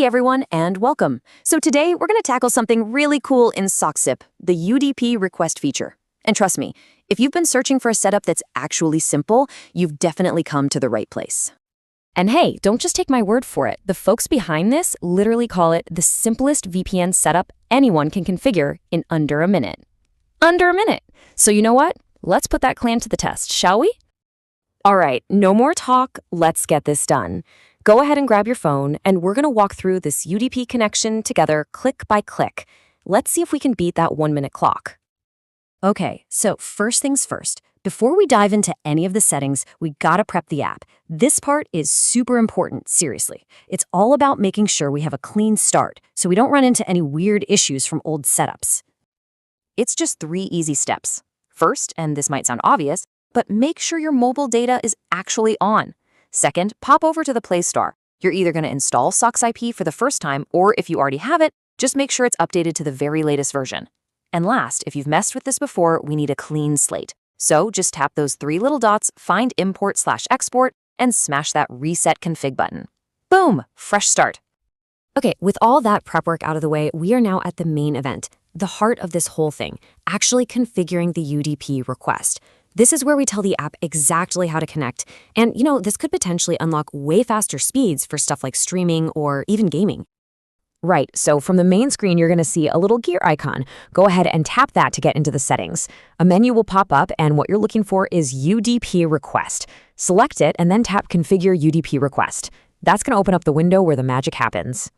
Hey everyone, and welcome. So today we're going to tackle something really cool in SocksIP, the UDP request feature. And trust me, if you've been searching for a setup that's actually simple, you've definitely come to the right place. And hey, don't just take my word for it. The folks behind this literally call it the simplest VPN setup anyone can configure in under a minute. Under a minute. So you know what? Let's put that plan to the test, shall we? All right, no more talk. Let's get this done. Go ahead and grab your phone, and we're going to walk through this UDP connection together click by click. Let's see if we can beat that 1-minute clock. Okay, so first things first. Before we dive into any of the settings, we gotta prep the app. This part is super important, seriously. It's all about making sure we have a clean start, so we don't run into any weird issues from old setups. It's just 3 easy steps. First, and this might sound obvious, but make sure your mobile data is actually on. Second, pop over to the Play Store. You're either going to install SocksIP for the first time, or if you already have it, just make sure it's updated to the very latest version. And last, if you've messed with this before, we need a clean slate. So just tap those 3 little dots, find Import/Export, and smash that Reset Config button. Boom! Fresh start. Okay, with all that prep work out of the way, we are now at the main event, the heart of this whole thing, actually configuring the UDP request. This is where we tell the app exactly how to connect. And, this could potentially unlock way faster speeds for stuff like streaming or even gaming. Right, so from the main screen, you're going to see a little gear icon. Go ahead and tap that to get into the settings. A menu will pop up, and what you're looking for is UDP request. Select it, and then tap Configure UDP request. That's going to open up the window where the magic happens.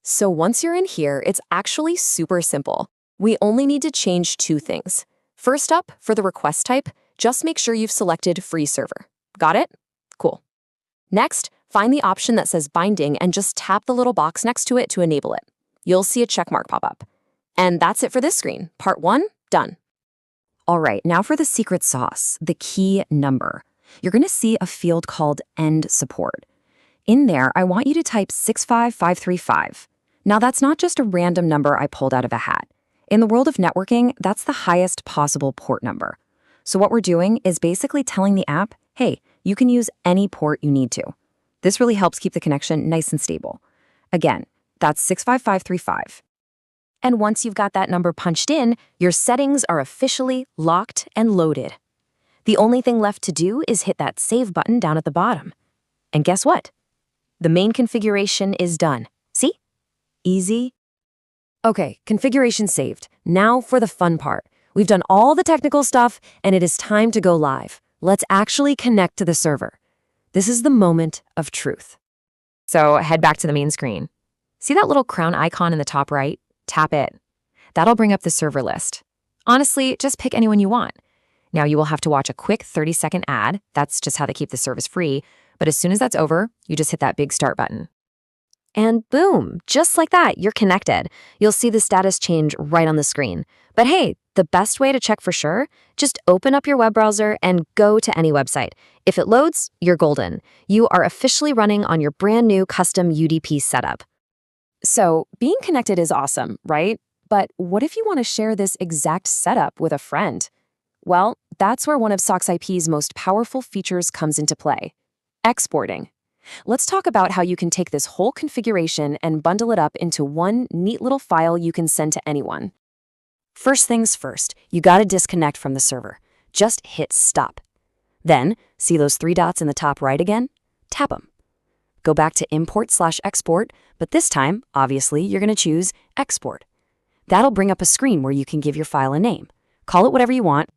So once you're in here, it's actually super simple. We only need to change 2 things. First up, for the request type, just make sure you've selected free server. Got it? Cool. Next, find the option that says binding and just tap the little box next to it to enable it. You'll see a check mark pop up. And that's it for this screen. Part 1, done. All right, now for the secret sauce, the key number. You're going to see a field called End Support. In there, I want you to type 65535. Now, that's not just a random number I pulled out of a hat. In the world of networking, that's the highest possible port number. So what we're doing is basically telling the app, hey, you can use any port you need to. This really helps keep the connection nice and stable. Again, that's 65535. And once you've got that number punched in, your settings are officially locked and loaded. The only thing left to do is hit that save button down at the bottom. And guess what? The main configuration is done. See? Easy. Okay, configuration saved. Now for the fun part. We've done all the technical stuff, and it is time to go live. Let's actually connect to the server. This is the moment of truth. So head back to the main screen. See that little crown icon in the top right? Tap it. That'll bring up the server list. Honestly, just pick anyone you want. Now you will have to watch a quick 30-second ad. That's just how they keep the service free. But as soon as that's over, you just hit that big start button. And boom, just like that, you're connected. You'll see the status change right on the screen. But hey, the best way to check for sure, just open up your web browser and go to any website. If it loads, you're golden. You are officially running on your brand new custom UDP setup. So being connected is awesome, right? But what if you want to share this exact setup with a friend? Well, that's where one of SocksIP's most powerful features comes into play: exporting. Let's talk about how you can take this whole configuration and bundle it up into one neat little file you can send to anyone. First things first, you gotta disconnect from the server. Just hit stop. Then, see those 3 dots in the top right again? Tap them. Go back to Import/Export, but this time, obviously, you're gonna choose Export. That'll bring up a screen where you can give your file a name. Call it whatever you want.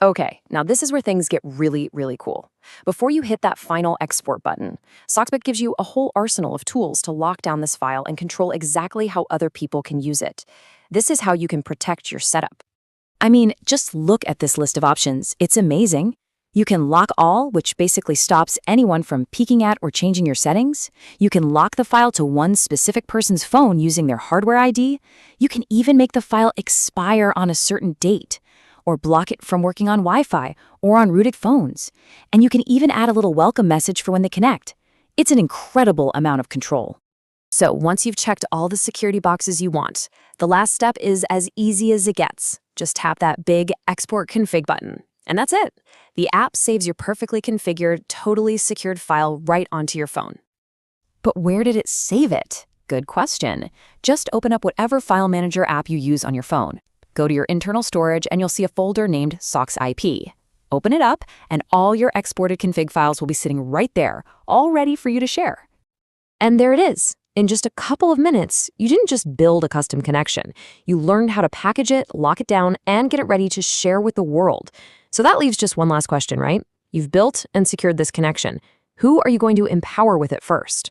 Okay, now this is where things get really, really cool. Before you hit that final export button, SocksIP gives you a whole arsenal of tools to lock down this file and control exactly how other people can use it. This is how you can protect your setup. I mean, just look at this list of options. It's amazing. You can lock all, which basically stops anyone from peeking at or changing your settings. You can lock the file to one specific person's phone using their hardware ID. You can even make the file expire on a certain date, or block it from working on Wi-Fi or on rooted phones. And you can even add a little welcome message for when they connect. It's an incredible amount of control. So once you've checked all the security boxes you want, the last step is as easy as it gets. Just tap that big Export Config button. And that's it. The app saves your perfectly configured, totally secured file right onto your phone. But where did it save it? Good question. Just open up whatever file manager app you use on your phone. Go to your internal storage and you'll see a folder named SocksIP. Open it up and all your exported config files will be sitting right there, all ready for you to share. And there it is. In just a couple of minutes, you didn't just build a custom connection. You learned how to package it, lock it down, and get it ready to share with the world. So that leaves just one last question, right? You've built and secured this connection. Who are you going to empower with it first?